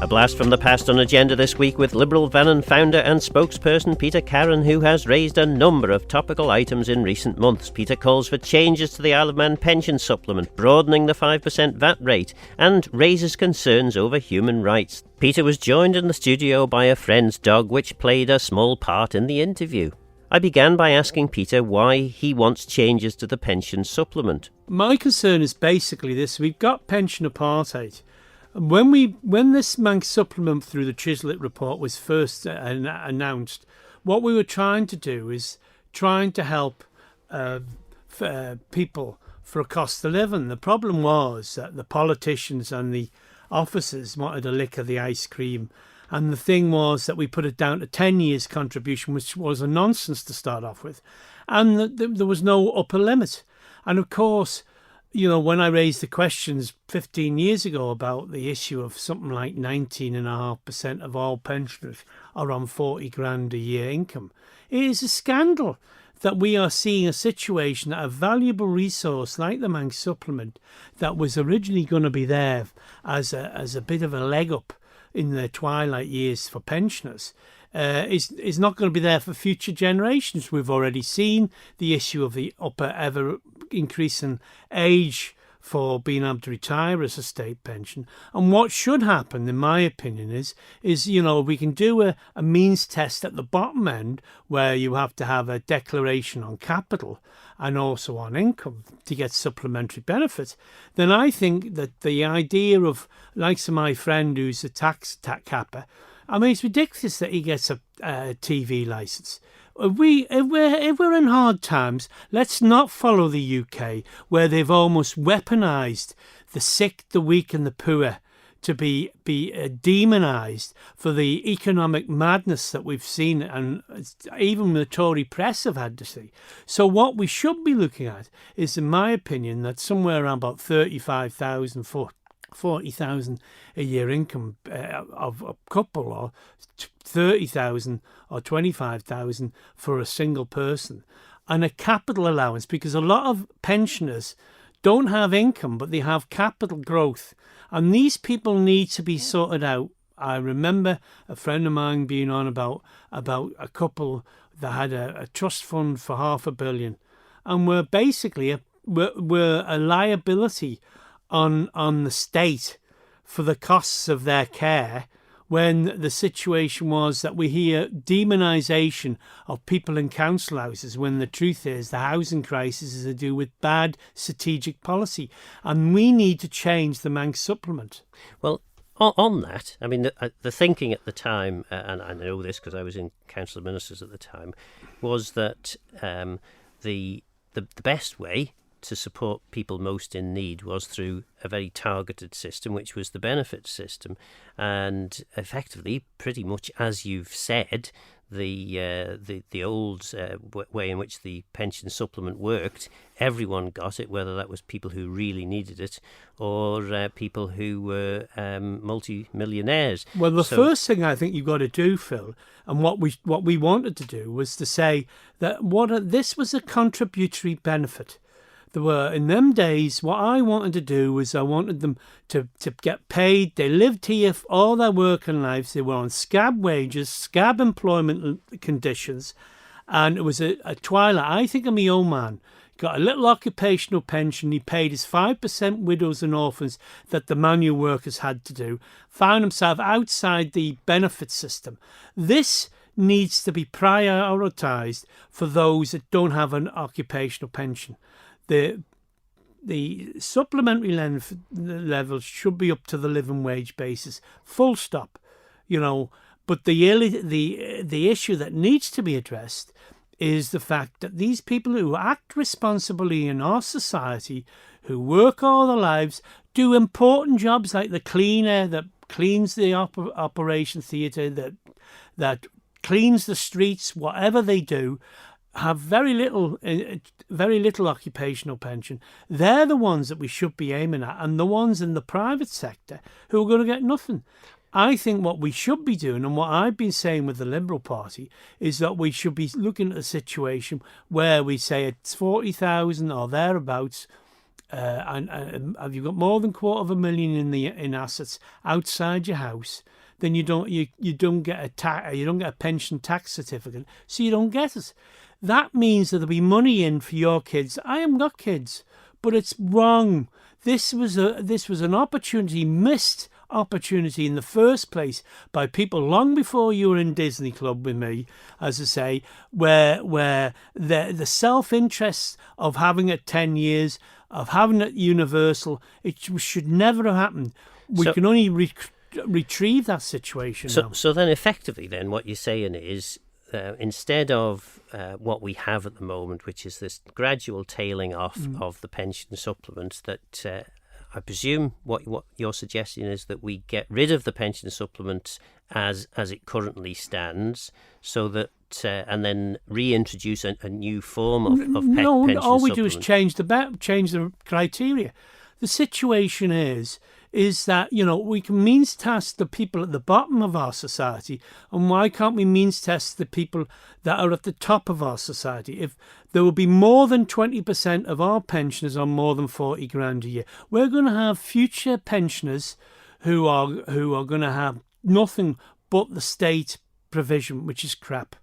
A blast from the past on Agenda this week with Liberal Vannin founder and spokesperson Peter Karran, who has raised a number of topical items in recent months. Peter calls for changes to the IoM Pension supplement, broadening the 5% VAT rate, and raises concerns over human rights. Peter was joined in the studio by a friend's dog, which played a small part in the interview. I began by asking Peter why he wants changes to the pension supplement. My concern is basically this: we've got pension apartheid. When this Manx supplement through the Chislett report was first announced, what we were trying to do is trying to help people for a cost of living. The problem was that the politicians and the officers wanted a lick of the ice cream, and the thing was that we put it down to 10 years contribution, which was a nonsense to start off with, and there was no upper limit. And of course, you know, when I raised the questions 15 years ago about the issue of something like 19.5% of all pensioners are on 40 grand a year income, it is a scandal that we are seeing a situation that a valuable resource like the Manx supplement that was originally going to be there as a bit of a leg up in the twilight years for pensioners is not going to be there for future generations. We've already seen the issue of the upper ever increasing age for being able to retire as a state pension. And what should happen, in my opinion, is you know, we can do a means test at the bottom end where you have to have a declaration on capital and also on income to get supplementary benefits. Then I think that the idea of, like my friend who's a tax capper, I mean, it's ridiculous that he gets a TV licence. If we're in hard times, let's not follow the UK, where they've almost weaponised the sick, the weak and the poor to be demonised for the economic madness that we've seen, and even the Tory press have had to see. So what we should be looking at is, in my opinion, that somewhere around about 35,000, 40,000 a year income of a couple, or 30,000 or 25,000 for a single person, and a capital allowance, because a lot of pensioners don't have income but they have capital growth, and these people need to be sorted out. I remember a friend of mine being on about a couple that had a trust fund for $500 million and were basically were a liability on the state for the costs of their care, when the situation was that we hear demonisation of people in council houses, when the truth is the housing crisis is to do with bad strategic policy, and we need to change the Manx supplement. Well, on that, I mean, the thinking at the time, and I know this because I was in Council of Ministers at the time, was that the best way to support people most in need was through a very targeted system, which was the benefit system. And effectively, pretty much as you've said, the old way in which the pension supplement worked, everyone got it, whether that was people who really needed it or people who were multi-millionaires. Well, the first thing I think you've got to do, Phil, and what we wanted to do was to say that this was a contributory benefit. There were, in them days, what I wanted to do was I wanted them to get paid. They lived here for all their working lives. They were on scab wages, scab employment conditions, and it was a twilight. I think of my own man. Got a little occupational pension. He paid his 5% widows and orphans that the manual workers had to do. Found himself outside the benefit system. This needs to be prioritised for those that don't have an occupational pension. The supplementary levels should be up to the living wage basis, full stop, you know. But the issue that needs to be addressed is the fact that these people who act responsibly in our society, who work all their lives, do important jobs like the cleaner that cleans the operation theatre, that cleans the streets, whatever they do, have very little occupational pension. They're the ones that we should be aiming at, and the ones in the private sector who are going to get nothing. I think what we should be doing, and what I've been saying with the Liberal Party, is that we should be looking at a situation where we say it's 40,000 or thereabouts, and have you got more than $250,000 in assets outside your house, then you don't get a pension tax certificate, so you don't get it. That means that there'll be money in for your kids. I haven't got kids, but it's wrong. This was an opportunity, missed opportunity in the first place by people long before you were in Disney Club with me, as I say, where the self-interest of having it 10 years, of having it universal, it should never have happened. We can only retrieve that situation now. So then effectively then what you're saying is instead of what we have at the moment, which is this gradual tailing off of the pension supplement, that I presume what you're suggesting is that we get rid of the pension supplement as it currently stands, so that and then reintroduce a new form of pension supplement. No, all we do is change the criteria. The situation is that, we can means test the people at the bottom of our society, and why can't we means test the people that are at the top of our society? If there will be more than 20% of our pensioners on more than 40 grand a year, we're going to have future pensioners who are going to have nothing but the state provision, which is crap.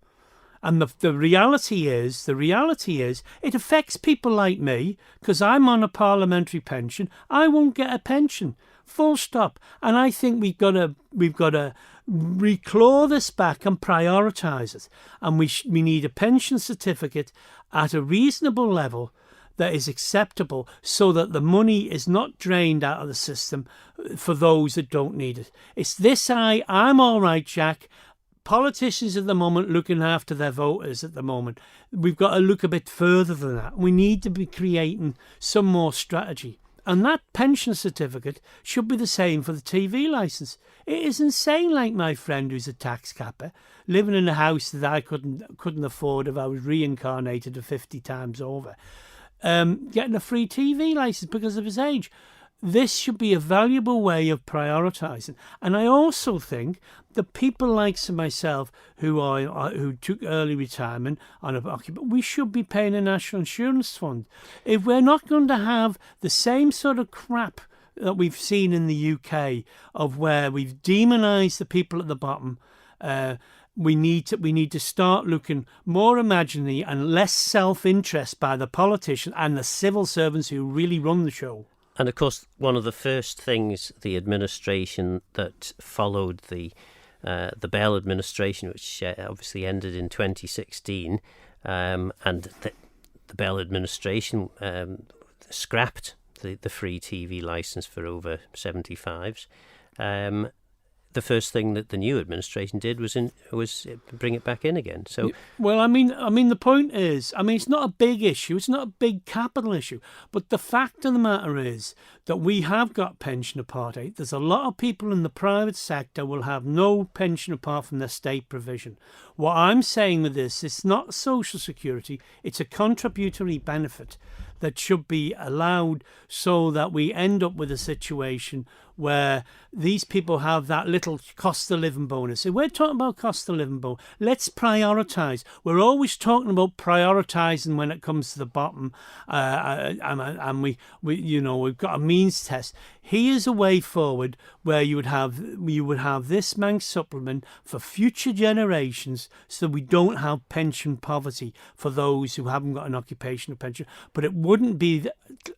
And the reality is, it affects people like me, because I'm on a parliamentary pension. I won't get a pension, full stop. And I think we've got to reclaw this back and prioritise it. And we need a pension certificate at a reasonable level that is acceptable, so that the money is not drained out of the system for those that don't need it. It's this I'm all right, Jack. Politicians at the moment looking after their voters at the moment. We've got to look a bit further than that. We need to be creating some more strategy. And that pension certificate should be the same for the TV licence. It is insane, like my friend who's a tax capper, living in a house that I couldn't afford if I was reincarnated 50 times over, getting a free TV licence because of his age. This should be a valuable way of prioritising. And I also think that people like myself who took early retirement we should be paying a national insurance fund. If we're not going to have the same sort of crap that we've seen in the UK, of where we've demonised the people at the bottom, we need to start looking more imaginary and less self-interest by the politicians and the civil servants who really run the show. And of course, one of the first things the administration that followed the Bell administration, which obviously ended in 2016, and the Bell administration scrapped the free TV licence for over 75s. The first thing that the new administration did was bring it back in again. So, well, I mean, the point is, it's not a big issue. It's not a big capital issue. But the fact of the matter is that we have got pension apartheid. There's a lot of people in the private sector will have no pension apart from their state provision. What I'm saying with this, it's not social security. It's a contributory benefit that should be allowed, so that we end up with a situation where these people have that little cost of living bonus. If we're talking about cost of living bonus, let's prioritise. We're always talking about prioritising when it comes to the bottom, and we've got a means test. Here's a way forward where you would have this Manx supplement for future generations, so we don't have pension poverty for those who haven't got an occupational pension. But it wouldn't be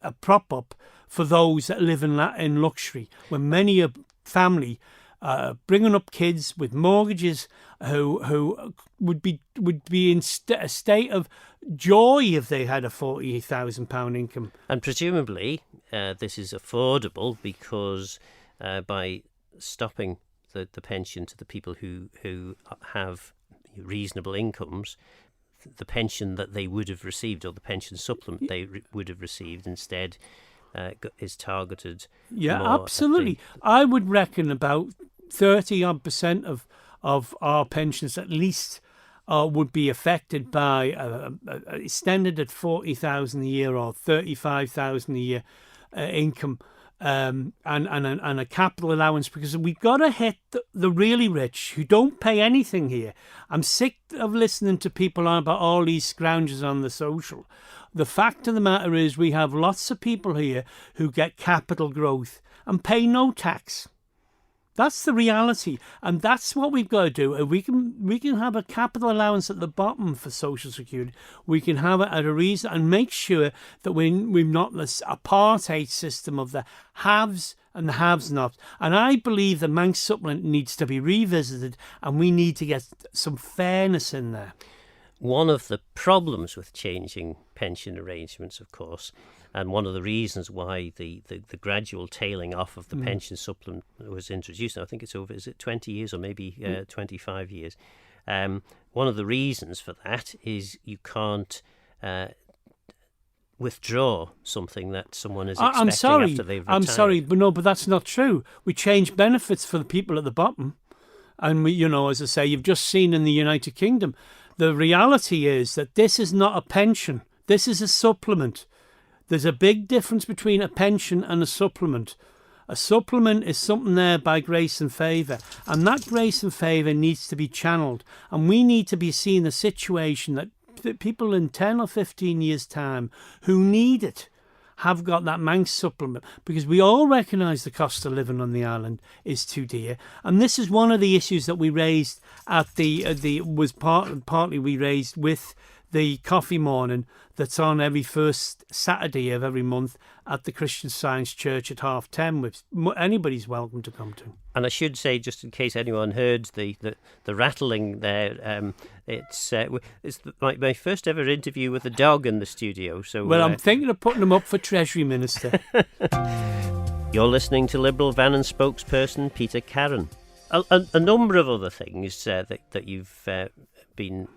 a prop up for those that live in luxury, when many a family bringing up kids with mortgages who would be in a state of joy if they had a £40,000 income. And presumably this is affordable because by stopping the pension to the people who have reasonable incomes, the pension that they would have received, or the pension supplement they would have received, instead is targeted. Yeah, absolutely. I would reckon about 30% of our pensions at least would be affected by extended at 40,000 a year or 35,000 a year income, and a capital allowance, because we've got to hit the really rich who don't pay anything here. I'm sick of listening to people on about all these scroungers on the social. the fact of the matter is we have lots of people here who get capital growth and pay no tax. That's the reality, and that's what we've got to do. We can have a capital allowance at the bottom for Social Security. We can have it at a reason and make sure that we've not this apartheid system of the haves and the have-nots. And I believe the Manx supplement needs to be revisited, and we need to get some fairness in there. One of the problems with changing pension arrangements, of course, and one of the reasons why the gradual tailing off of the pension supplement was introduced, and I think it's over, is it 20 years or maybe 25 years? One of the reasons for that is you can't withdraw something that someone is expecting after they've retired. I'm sorry, but that's not true. We change benefits for the people at the bottom. And, as I say, you've just seen in the United Kingdom, the reality is that this is not a pension. This is a supplement. There's a big difference between a pension and a supplement. A supplement is something there by grace and favour, and that grace and favour needs to be channelled. And we need to be seeing a situation that people in 10 or 15 years' time who need it have got that Manx supplement, because we all recognise the cost of living on the island is too dear. And this is one of the issues that we raised at partly we raised with the coffee morning that's on every first Saturday of every month at the Christian Science Church at 10:30, which anybody's welcome to come to. And I should say, just in case anyone heard the rattling there, it's my first ever interview with a dog in the studio. So, well, I'm thinking of putting him up for Treasury Minister. You're listening to Liberal Vannin spokesperson Peter Karran. A number of other things that you've been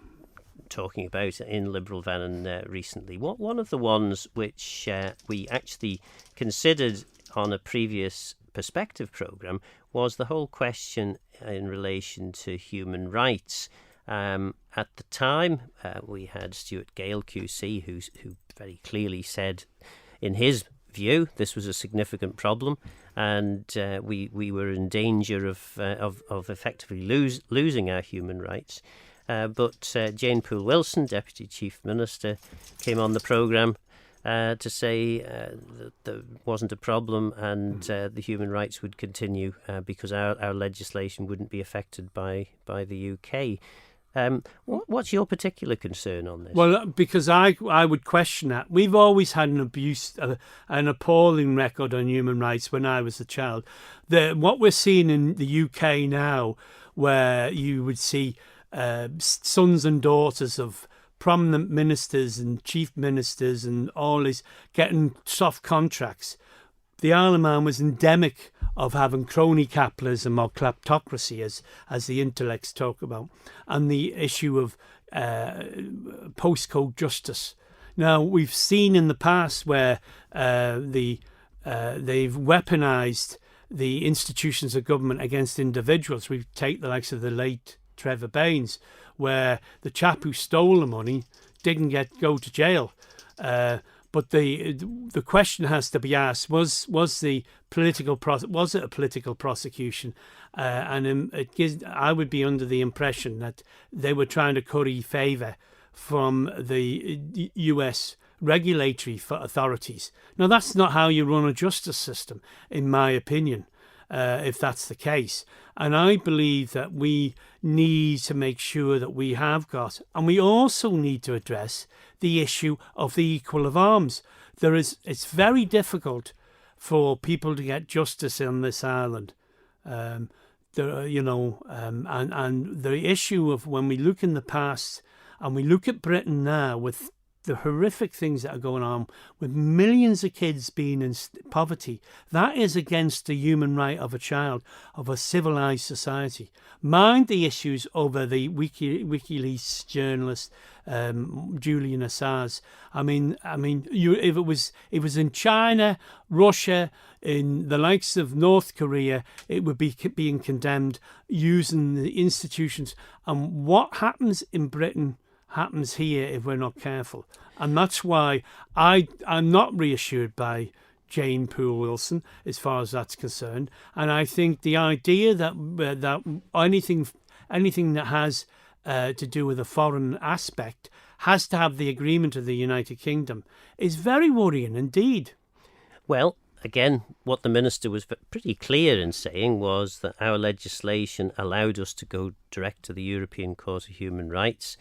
talking about in Liberal Vannin recently. One of the ones which we actually considered on a previous Perspective programme was the whole question in relation to human rights. At the time, we had Stuart Gale QC, who very clearly said, in his view, this was a significant problem, and we were in danger of effectively losing our human rights. But Jane Poole-Wilson, Deputy Chief Minister, came on the programme to say that there wasn't a problem, and the human rights would continue because our legislation wouldn't be affected by the UK. What's your particular concern on this? Well, because I would question that. We've always had an appalling record on human rights when I was a child. What we're seeing in the UK now, where you would see sons and daughters of prominent ministers and chief ministers and all this getting soft contracts. The Isle of Man was endemic of having crony capitalism or kleptocracy, as the intellects talk about, and the issue of postcode justice. Now, we've seen in the past where they've weaponised the institutions of government against individuals. We take the likes of the late Trevor Baines, where the chap who stole the money didn't go to jail. But the question has to be asked: was it a political prosecution? I would be under the impression that they were trying to curry favour from the US regulatory authorities. Now, that's not how you run a justice system, in my opinion. If that's the case. And I believe that we need to make sure that we have got, and we also need to address the issue of the equal of arms. It's very difficult for people to get justice on this island. And the issue of when we look in the past and we look at Britain now with the horrific things that are going on with millions of kids being in poverty, that is against the human right of a child, of a civilised society. Mind the issues over the WikiLeaks journalist Julian Assange. If it was in China, Russia, in the likes of North Korea, it would be being condemned using the institutions. And what happens in Britain happens here if we're not careful. And that's why I'm not reassured by Jane Poole-Wilson as far as that's concerned. And I think the idea that anything that has to do with a foreign aspect has to have the agreement of the United Kingdom is very worrying indeed. Well, again, what the Minister was pretty clear in saying was that our legislation allowed us to go direct to the European Court of Human Rights.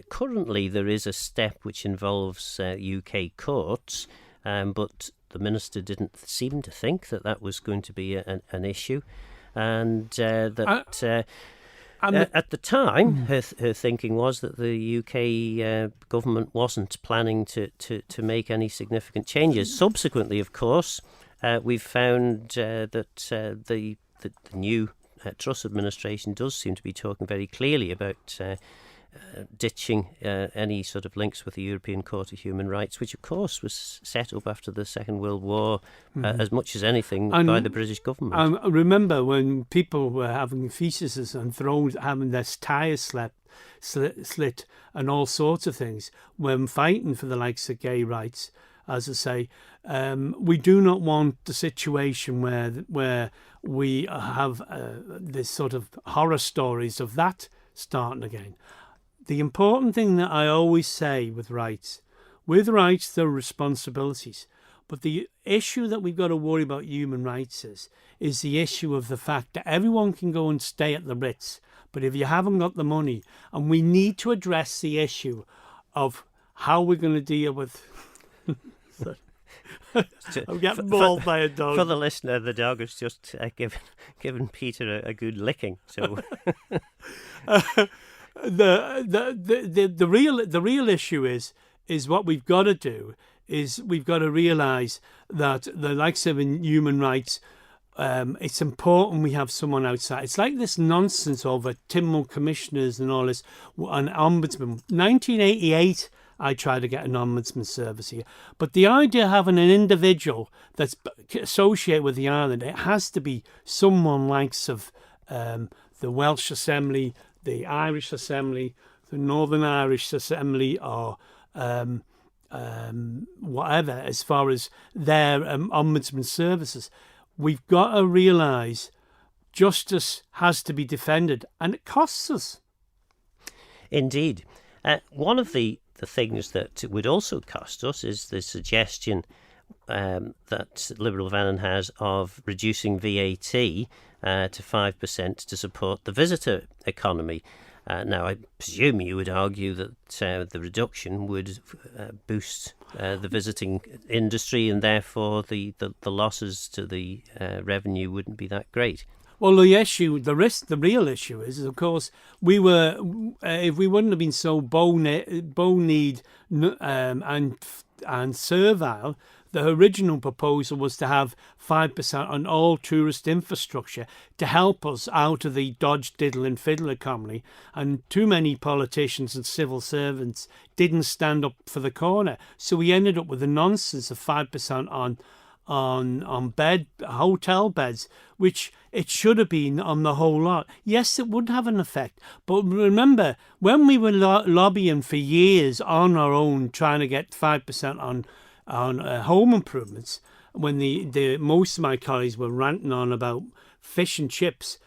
Currently, there is a step which involves UK courts, but the Minister didn't seem to think that that was going to be an issue. And at the time, her thinking was that the UK government wasn't planning to make any significant changes. Subsequently, of course, we've found that the new Truss administration does seem to be talking very clearly about ditching any sort of links with the European Court of Human Rights, which of course was set up after the Second World War, as much as anything by the British government. I remember when people were having fetuses and having their tyres slit and all sorts of things when fighting for the likes of gay rights. As I say, we do not want the situation where we have this sort of horror stories of that starting again. The important thing that I always say with rights there are responsibilities. But the issue that we've got to worry about human rights is the issue of the fact that everyone can go and stay at the Ritz, but if you haven't got the money, and we need to address the issue of how we're going to deal with... I'm getting mauled by a dog. For the listener, the dog has just given Peter a good licking. So... The real issue is what we've got to do is we've got to realise that the likes of human rights, it's important we have someone outside. It's like this nonsense over Tynwald commissioners and all this, an ombudsman. 1988, I tried to get an ombudsman service here, but the idea of having an individual that's associated with the island, it has to be someone likes of the Welsh Assembly, the Irish Assembly, the Northern Irish Assembly, or whatever, as far as their ombudsman services. We've got to realise justice has to be defended, and it costs us. Indeed. One of the things that would also cost us is the suggestion that Liberal Vannin has of reducing VAT to 5% to support the visitor economy. Now, I presume you would argue that the reduction would boost the visiting industry, and therefore the losses to the revenue wouldn't be that great. Well, the real issue is, of course, if we wouldn't have been so bone-kneed and servile, the original proposal was to have 5% on all tourist infrastructure to help us out of the dodge, diddle and fiddle economy. And too many politicians and civil servants didn't stand up for the corner. So we ended up with a nonsense of 5% on hotel beds, which it should have been on the whole lot. Yes, it would have an effect. But remember, when we were lobbying for years on our own, trying to get 5% on home improvements, when the most of my colleagues were ranting on about fish and chips,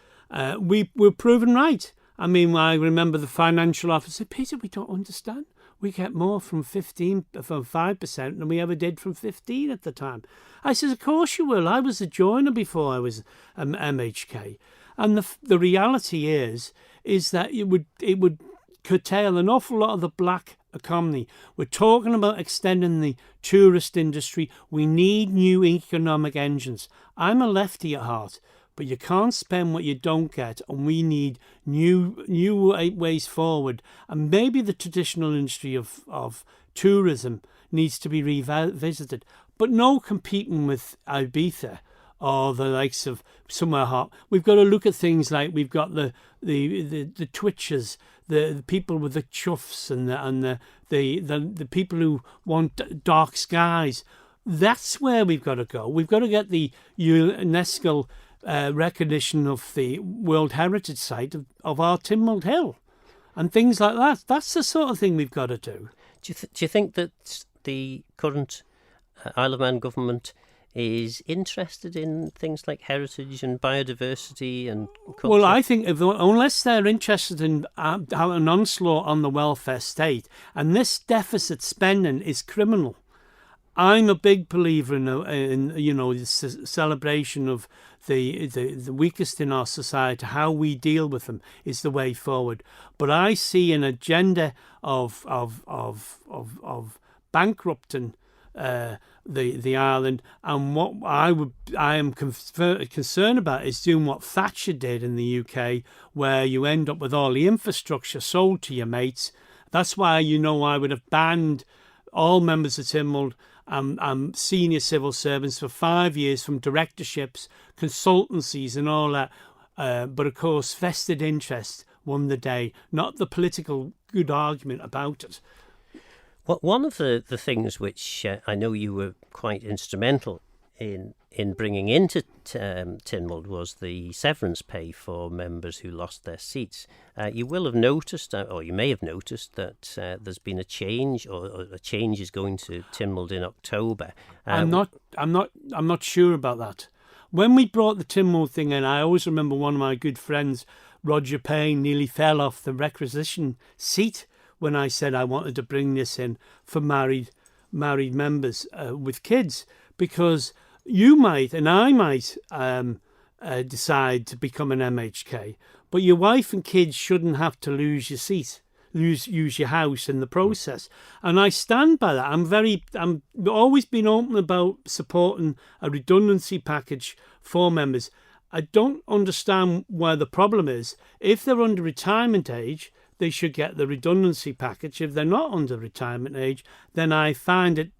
we were proven right. I mean, I remember the financial officer said, Peter, we don't understand. We get more from 5% than we ever did from 15 at the time. I said, of course you will. I was a joiner before I was MHK. And the reality is that it would curtail an awful lot of the black economy. We're talking about extending the tourist industry. We need new economic engines. I'm a lefty at heart, but you can't spend what you don't get, and we need new ways forward. And maybe the traditional industry of tourism needs to be revisited, but no competing with Ibiza or the likes of somewhere hot. We've got to look at things like we've got the twitchers, the people with the chuffs, and the people who want dark skies. That's where we've got to go. We've got to get the UNESCO recognition of the World Heritage Site of our Tynwald Hill and things like that. That's the sort of thing we've got to do. Do you think that the current Isle of Man government is interested in things like heritage and biodiversity and culture? Well, I think unless they're interested in an onslaught on the welfare state, and this deficit spending is criminal. I'm a big believer in the celebration of the weakest in our society. How we deal with them is the way forward. But I see an agenda of bankrupting the island, and what I am concerned about is doing what Thatcher did in the UK, where you end up with all the infrastructure sold to your mates. That's why I would have banned all members of Tynwald and senior civil servants for 5 years from directorships, consultancies and all that. But of course, vested interest won the day, not the political good argument about it. Well, one of the things which I know you were quite instrumental in bringing into Tynwald was the severance pay for members who lost their seats. You will have noticed, or you may have noticed, that there's been a change, or a change is going to Tynwald in October. I'm not sure about that. When we brought the Tynwald thing in, I always remember one of my good friends, Roger Payne, nearly fell off the requisition seat when I said I wanted to bring this in for married members with kids, because you might and I might decide to become an MHK, but your wife and kids shouldn't have to lose your seat, use your house in the process. And I stand by that. I'm always been open about supporting a redundancy package for members. I don't understand where the problem is. If they're under retirement age, they should get the redundancy package. If they're not under retirement age, then I find it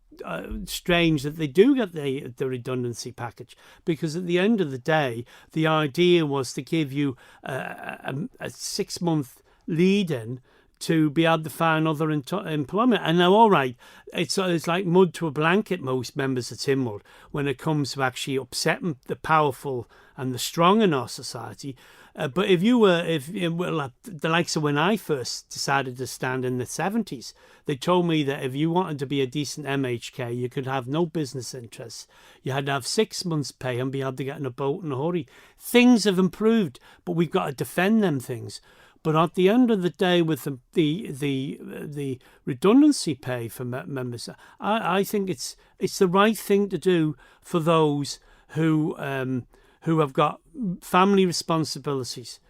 strange that they do get the redundancy package, because at the end of the day, the idea was to give you a 6-month lead-in to be able to find other employment. And now, all right, it's like mud to a blanket, most members of Tynwald, when it comes to actually upsetting the powerful and the strong in our society. But if the likes of when I first decided to stand in the 70s, they told me that if you wanted to be a decent MHK, you could have no business interests. You had to have 6 months' pay and be able to get in a boat in a hurry. Things have improved, but we've got to defend them things. But at the end of the day, with the redundancy pay for members, I think it's the right thing to do for those who have got family responsibilities.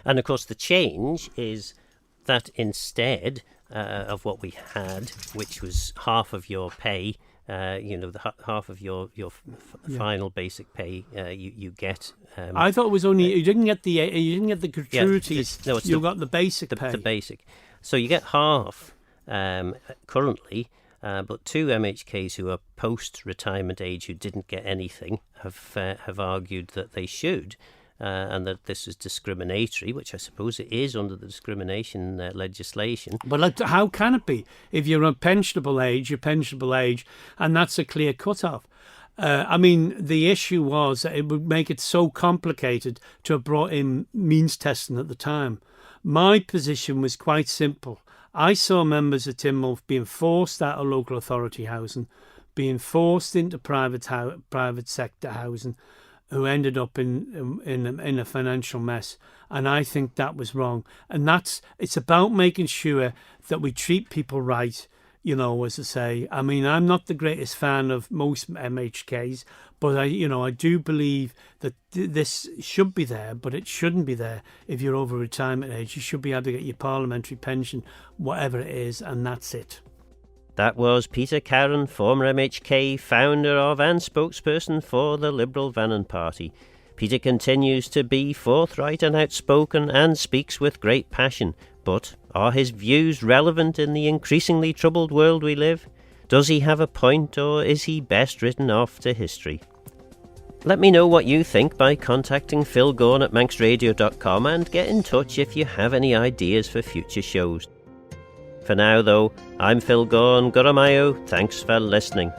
And of course, the change is that instead of what we had, which was half of your pay, half of your final basic pay, you get. I thought it was only you didn't get the gratuities. Yeah, you got the basic pay. The basic. So you get half currently. But 2 MHKs who are post-retirement age who didn't get anything have argued that they should, and that this is discriminatory, which I suppose it is under the discrimination legislation. But how can it be? If you're a pensionable age, you're pensionable age, and that's a clear cut-off. The issue was that it would make it so complicated to have brought in means testing at the time. My position was quite simple. I saw members of Tynwald being forced out of local authority housing, being forced into private sector housing, who ended up in a financial mess, and I think that was wrong. And it's about making sure that we treat people right. As I say, I'm not the greatest fan of most MHKs, but I do believe that this should be there, but it shouldn't be there if you're over retirement age. You should be able to get your parliamentary pension, whatever it is, and that's it. That was Peter Karran, former MHK, founder of and spokesperson for the Liberal Vannin Party. Peter continues to be forthright and outspoken and speaks with great passion. But are his views relevant in the increasingly troubled world we live? Does he have a point, or is he best written off to history? Let me know what you think by contacting Phil Gorn at manxradio.com, and get in touch if you have any ideas for future shows. For now, though, I'm Phil Gorn, Goramayo, thanks for listening.